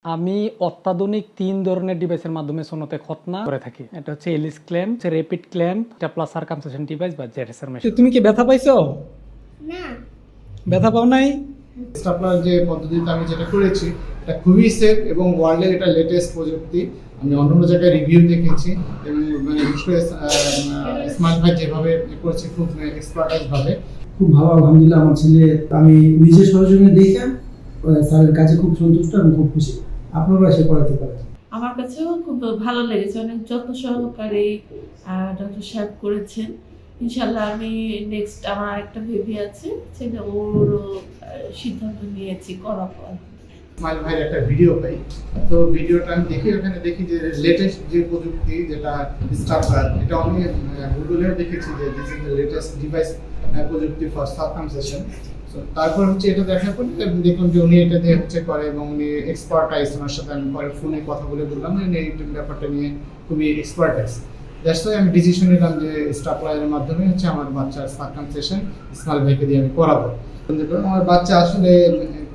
আমি অত্যাধুনিক ৩ ধরনের ডিভাইসের মাধ্যমে সুন্নতে খতনা করে থাকি। এটা হচ্ছে এলিস ক্ল্যাম্প, র্যাপিড ক্ল্যাম্প, এটা প্লাস সারকামসিশন ডিভাইস বা জেরেসার মেশিন। তুমি কি ব্যথা পাইছো? না। ব্যথা পাও নাই? স্টাপলার যে পদ্ধতিতে আমি যেটা করেছি এটা খুবই সেফ এবং ওয়ার্ল্ডের এটা লেটেস্ট প্রযুক্তি। আমি অন্য জায়গায় রিভিউ দেখেছি এবং স্মার্ট ভাই যেভাবে করেছে খুব এক্সপার্টাইজ ভাবে। খুব ভালো, আলহামদুলিল্লাহ। আমার ছেলে, আমি নিজের সরজমিনে দেখে স্যারের কাছে খুব সন্তুষ্ট এবং খুব খুশি। আপনারা এসে করাতে পারেন। আমার কাছেও খুব ভালো লেগেছে, অনেক যত্ন সহকারে ডক্টর সাহেব করেছেন। ইনশাল্লাহ আমি নেক্সট আমার একটা বেবি আছে, সেটা ওর সিদ্ধান্ত নিয়েছি করার পর। ইসমাইল ভাইয়ের একটা ভিডিও পাই, তো ভিডিওটা আমি দেখি, ওখানে দেখি যে লেটেস্ট যে প্রযুক্তি যেটা স্টাপলার, এটা আমি গুগলেও দেখেছি যে this is the latest device প্রযুক্তি ফর সারকামসিশন। তারপর হচ্ছে এটা দেখার পর দেখলাম যে উনি এটা দিয়ে হচ্ছে করে এবং উনি এক্সপার্টাইজ। ওনার সাথে আমি পরে ফোনে কথা বলে বললাম যে উনি এই ব্যাপারটা নিয়ে খুবই এক্সপার্টাইজ। দ্যাটস ওয়াই আমি ডিসিশন নিলাম যে স্টাপলারের মাধ্যমে হচ্ছে আমার বাচ্চার সারকামসিশন ইসমাইল ভাইকে দিয়ে আমি করাবো। আমার বাচ্চা আসলে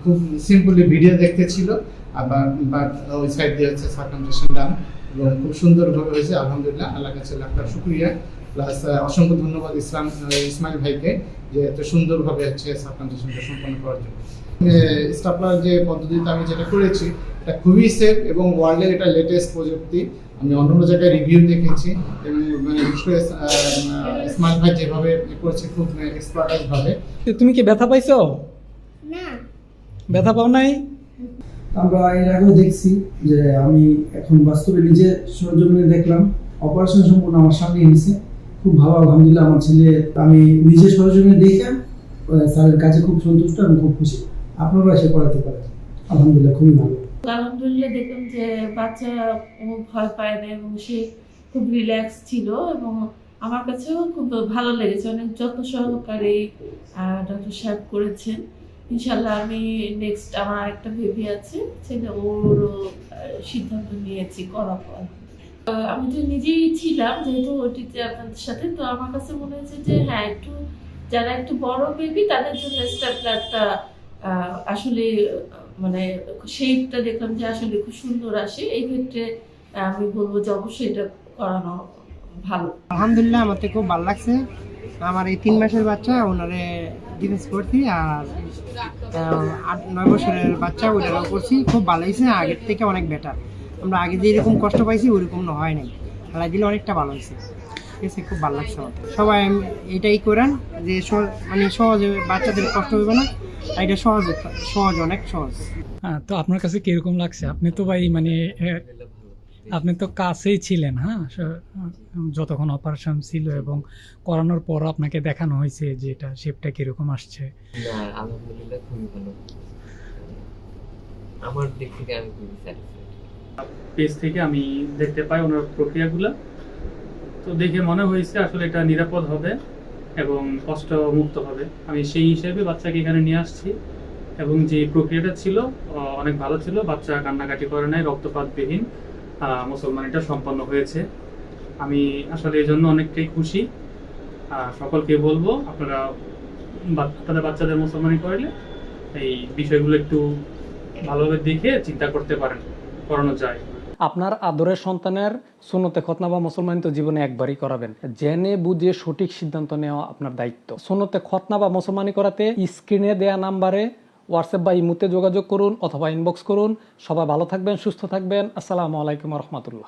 খুব সিম্পলি ভিডিও দেখতে ছিল, আবার বাট ওই সাইড দিয়ে হচ্ছে সারকামসিশন ডান এবং খুব সুন্দরভাবে হয়েছে। আলহামদুলিল্লাহ, আল্লাহর কাছে লাখ লাখ শুকরিয়া, প্লাস অসংখ্য ধন্যবাদ ইসমাইল ভাইকে যে এত সুন্দরভাবে হচ্ছে সারকামসিশনটা সম্পন্ন করার জন্য। স্টাপলার যে পদ্ধতিতে আমি যেটা করেছি এটা খুবই সেফ এবং ওয়ার্ল্ডের এটা লেটেস্ট প্রযুক্তি। আমি অন্য জায়গায় রিভিউ দেখেছি এবং ইসমাইল ভাই যেভাবে করেছে খুব এক্সপার্টাইজ ভাবে। তুমি কি ব্যথা পাইছো? না। ব্যথা পাও নাই? আমরা এর আগেও দেখছি যে আমি এখন বাস্তবে নিজে সরজমিনে দেখলাম, অপারেশন সম্পূর্ণ আমার সামনে হয়েছে। খুব ভালো, আলহামদুলিল্লাহ। আমার ছেলে, আমি নিজের সরজমিনে দেখে স্যারের কাছে খুব সন্তুষ্ট এবং খুব খুশি। আপনারা এসে করাতে পারেন। আলহামদুলিল্লাহ, খুবই ভালো। আলহামদুলিল্লাহ দেখলাম যে বাচ্চা ভয় পায় না এবং সে খুব রিল্যাক্স ছিল এবং আমার কাছেও খুব ভালো লেগেছে, অনেক যত্ন সহকারে ডক্টর সাহেব করেছেন। ইনশাল্লাহ আমি নেক্সট আমার একটা বেবি আছে, সেটা ওর সিদ্ধান্ত নিয়েছি করার পর। আমি তো নিজেই ছিলাম যেহেতু ওটিতে আপনাদের সাথে, তো আমার কাছে মনে হয়েছে যে হ্যাঁ, একটু যারা একটু বড় বেবি তাদের জন্য স্টেপলারটা আসলে মানে শেপটা দেখলাম যে আসলে খুব সুন্দর আসে। এই ক্ষেত্রে আমি বলবো যে অবশ্যই এটা করানো ভালো। আলহামদুলিল্লাহ, আমার তো খুব ভালো লাগছে। আমার এই 3 মাসের বাচ্চা ওনারে ডিফেন্স করছি, আর 8-9 বছরের বাচ্চা ওইটাও করছি। খুব ভালো হয়েছে, আগের থেকে অনেক বেটার। আমরা আগে যে এরকম কষ্ট পাইছি ওইরকম হয় নাই, খেলা দিলে অনেকটা ভালো হয়েছে। ঠিক আছে, খুব ভালো লাগছে আমার। সবাই এটাই করেন যে মানে সহজে বাচ্চাদের কষ্ট হবে না, এটা সহজ অনেক সহজ। হ্যাঁ, তো আপনার কাছে কিরকম লাগছে? আপনি তো ভাই মানে আপনি তো কাছেই ছিলেন, হ্যাঁ, যতক্ষণ অপারেশন ছিল এবং করানোর পর আপনাকে দেখানো হয়েছে যে এটা শেপটা কিরকম আসছে। না, আলহামদুলিল্লাহ খুবই ভালো। আমার দিক থেকে আমি খুবই স্যাটিসফাইড। পেজ থেকে আমি দেখতে পাই ওনার প্রক্রিয়াগুলো, তো দেখে মনে হয়েছে আসলে এটা নিরাপদ হবে এবং কষ্ট মুক্ত হবে। আমি সেই হিসেবে বাচ্চাকে এখানে নিয়ে আসছি এবং যে প্রক্রিয়াটা ছিল অনেক ভালো ছিল। বাচ্চা কান্নাকাটি করে নাই, রক্তপাতবিহীন মুসলমানিটা সম্পন্ন হয়েছে। আমি আসলে এই জন্য অনেকটাই খুশি। সকলকে বলবো আপনারা আপনাদের বাচ্চাদের মুসলমানি করালে এই বিষয়গুলো একটু ভালোভাবে দেখে চিন্তা করতে পারেন, করানো যায়। আপনার আদরের সন্তানের সুন্নতে খতনা বা মুসলমানি তো জীবনে একবারই করাবেন। জেনে বুঝে সঠিক সিদ্ধান্ত নেওয়া আপনার দায়িত্ব। সুন্নতে খতনা বা মুসলমানি করাতে স্ক্রিনে দেয়া নাম্বারে হোয়াটসঅ্যাপ বা ইমুতে যোগাযোগ করুন অথবা ইনবক্স করুন। সবাই ভালো থাকবেন, সুস্থ থাকবেন। আসসালামু আলাইকুম ওয়া রাহমাতুল্লাহ।